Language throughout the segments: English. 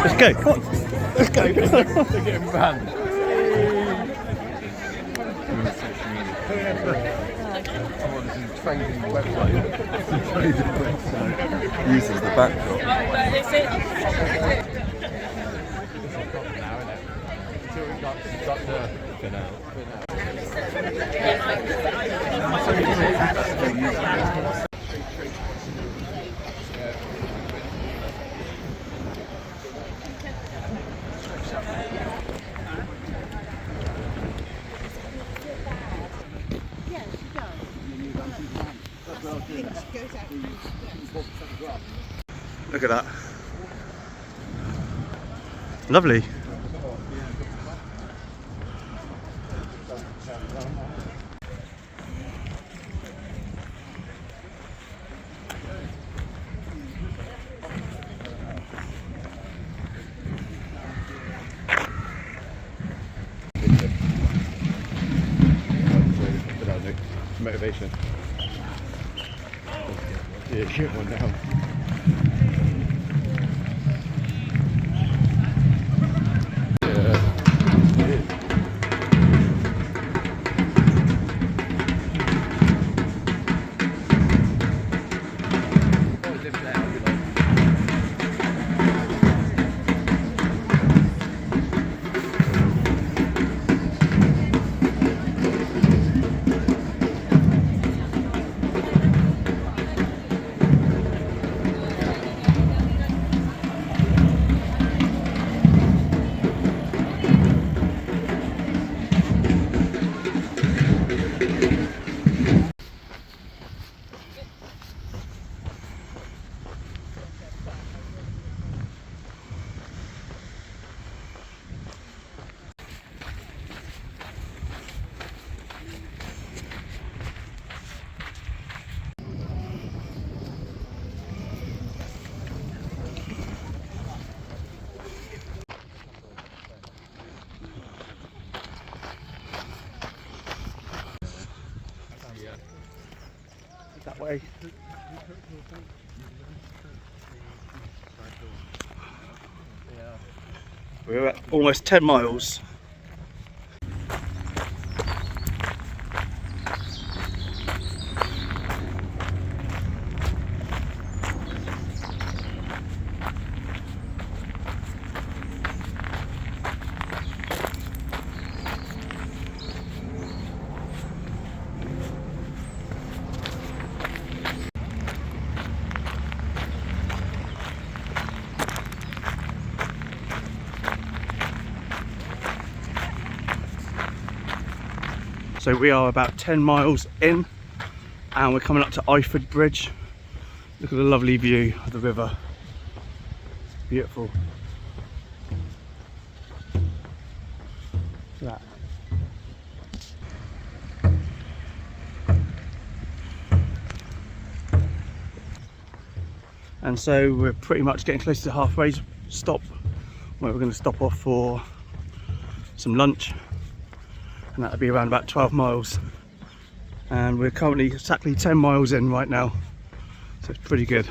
Let's go. Come on. Let's go. They're getting banned. Trading website. Trading website uses the backdrop. Look at that. Lovely. Motivation. Yeah, get one down. That way. We're at almost 10 miles. So we are about 10 miles in and we're coming up to Iford Bridge. Look at the lovely view of the river. Beautiful. Look at that. And so we're pretty much getting close to the halfway stop where we're going to stop off for some lunch. And that'll be around about 12 miles, and we're currently exactly 10 miles in right now, so it's pretty good.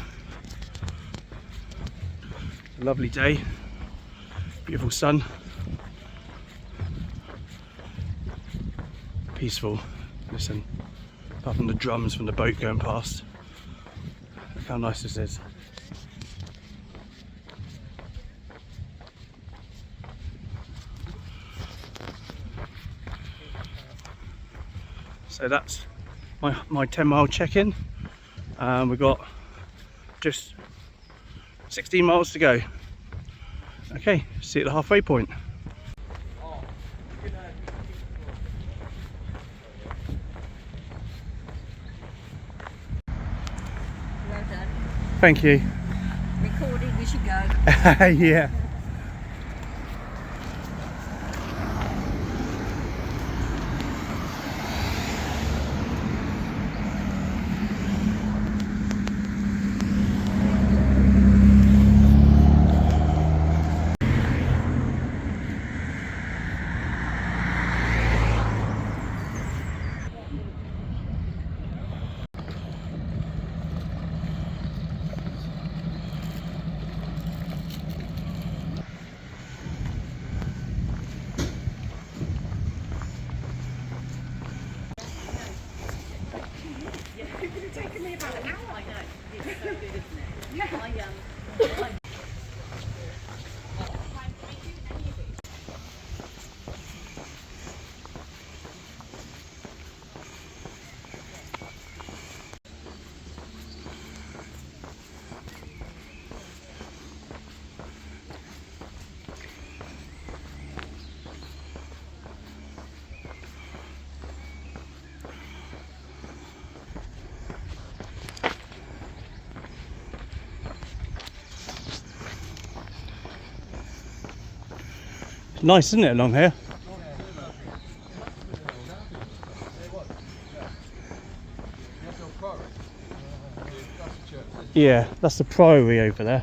A lovely day, beautiful sun, peaceful. Listen, apart from the drums from the boat going past, look how nice this is. So that's my 10-mile check-in. We've got just 16 miles to go. Okay, see you at the halfway point. Well done. Thank you. Recording, we should go. Yeah. Nice, isn't it, along here? Yeah, that's the Priory over there.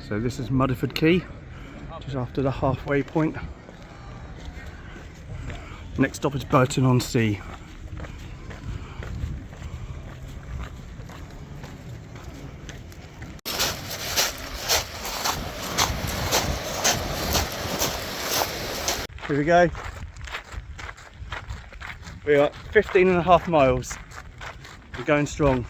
So this is Mudderford Quay, just after the halfway point. Next stop is Barton on Sea. Here we go. We're at 15.5 miles. We're going strong.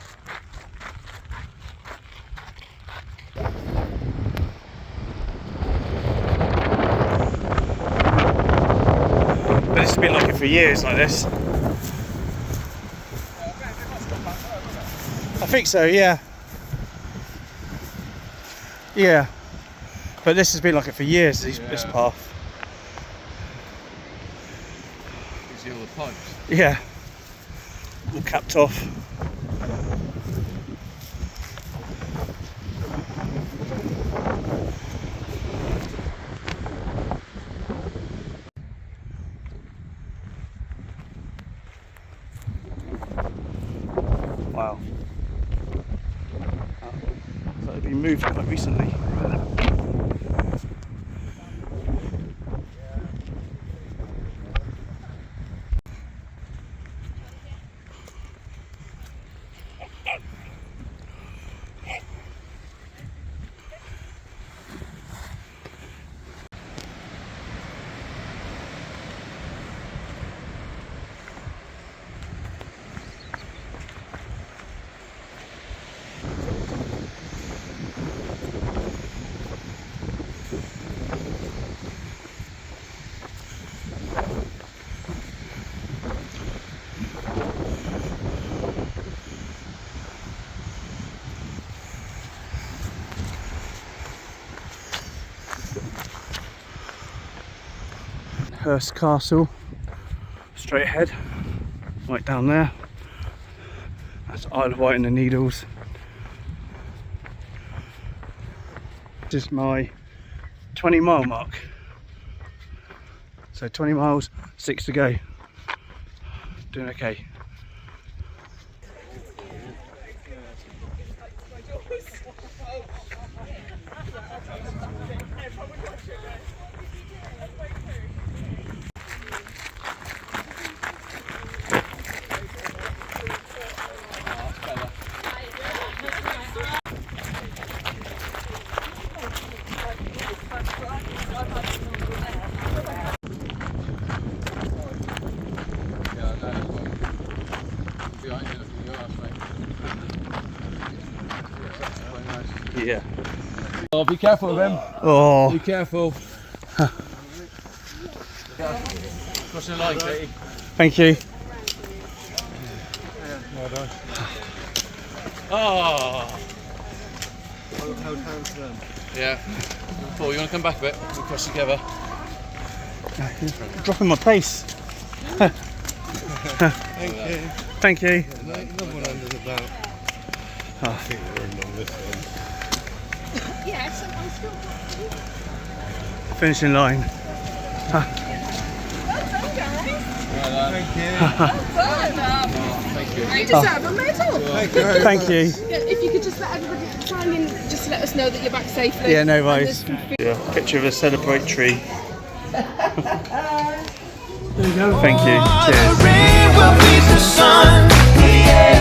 But it's been like it for years, like this. I think so, yeah. Yeah. But this has been like it for years, this path. You see all the pipes? Yeah. All capped off. Wow. So they've been moved quite recently. Hurst Castle, straight ahead, right down there. That's Isle of Wight and the Needles. This is my 20-mile mark. So 20 miles, 6 to go. Doing okay. Yeah. Oh, be careful of him. Oh. Be careful. Crossing the line, Katie. Thank you. Well done. Oh! Hold hands then. Yeah. Paul, you want to come back a bit? We'll cross together. Dropping my pace. Thank you. Thank you. Another one under the belt. I think we're in on this one. Yes, I'm still Finishing line. well done, guys. Thank you. Thank you. You deserve a medal. Thank you. Thank you. Yeah, if you could just let everybody sign in, just to let us know that you're back safely. Yeah, no And worries. there's some food. Yeah, picture of a celebratory. There you go. Thank you. Cheers. The rain will beat the sun. Yeah.